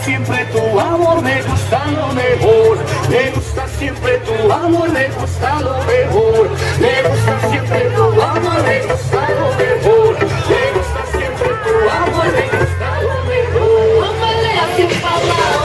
siempre tu amor, me gusta lo mejor. Me gusta siempre tu amor, me gusta lo mejor. Me gusta siempre tu amor, me gusta lo mejor. Me gusta siempre tu amor, me gusta lo mejor. Assim falar,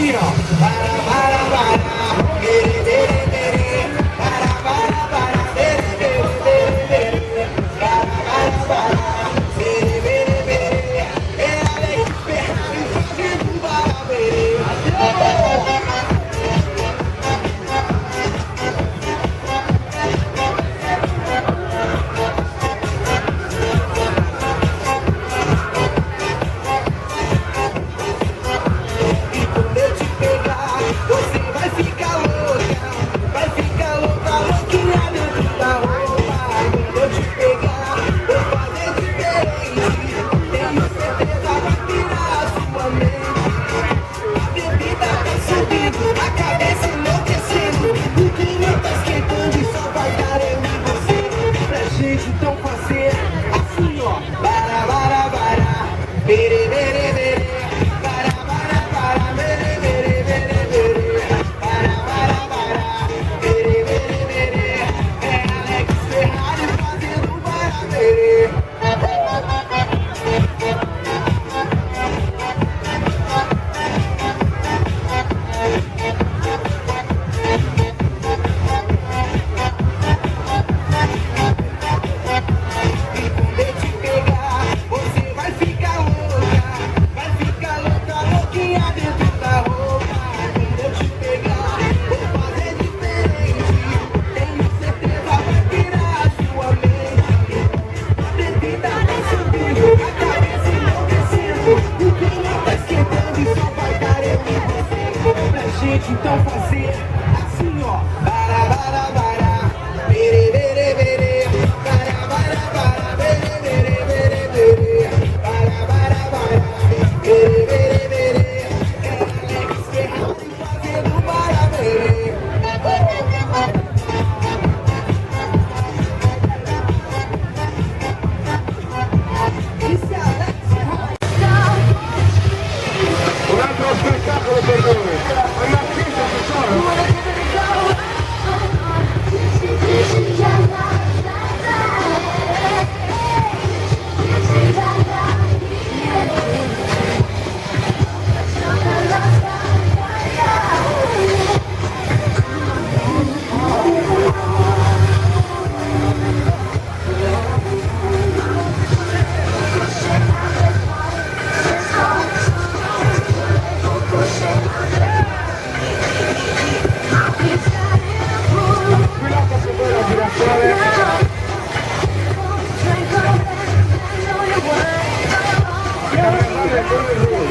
assim, ó. Para, bere, bere, bere. Para, bere, bere, bere, bere. Para, bere, bere, bere. É Alex Ferrari fazendo para, bere. E quando eu te pegar, você vai ficar louquinha dentro da roupa. Quando eu te pegar, vou fazer diferente. Tenho certeza vai virar a sua mente. A bebida tá subindo, a cabeça enlouquecendo. O clima tá esquentando e só vai dar eu e você. Pra gente então fazer assim, ó. Bara, bere, bere, bere. Para, bere, bere, bere, bere. Para, bere, bere, bere. É Alex Ferrari fazendo para, bere. E quando eu te pegar, você vai ficar louquinha dentro da roupa. Quando eu te pegar, vou fazer diferente. Tenho certeza vai virar a sua mente. A bebida tá subindo, a cabeça enlouquecendo. O clima tá esquentando e só vai dar eu e você. Pra gente então fazer assim, ó. Bara, bere, bere, bere. Para, bere, bere, bere, bere. Para, bere, bere, bere. É Alex Ferrari fazendo para, bere. Isso é Alex Ferrari. Un altro spettacolo per noi. Un artista che sono. Sfilata Carnevale Girasole. Carnevale Girasole.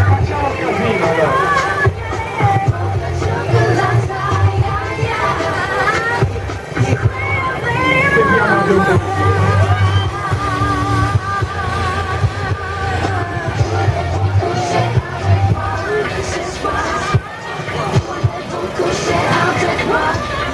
Facciamo casino allora. Seguiamo giù. Push it out the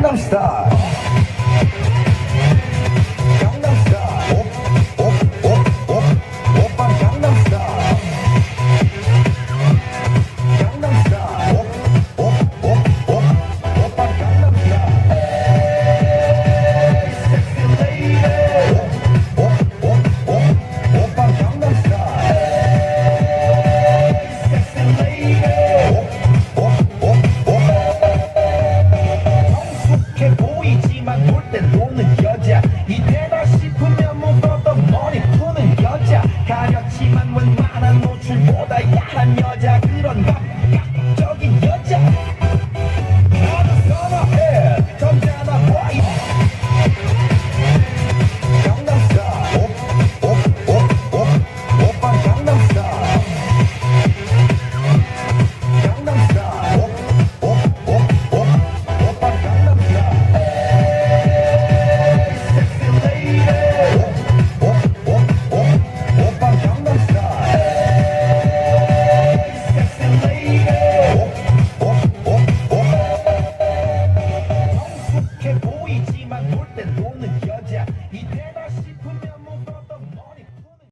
강남스타일 강남스타일 오빠 강남스타일 강남스타일 오빠 강남스타일 에이 섹시 레이디 오빠 강남스타일 에이 섹시 레이디 성숙해 보이지만 놀 때 노는 여자 이때다 싶으면 묶었던 머리 푸는 여자 가렸지만 웬만한 노출보다 야한 여자 그런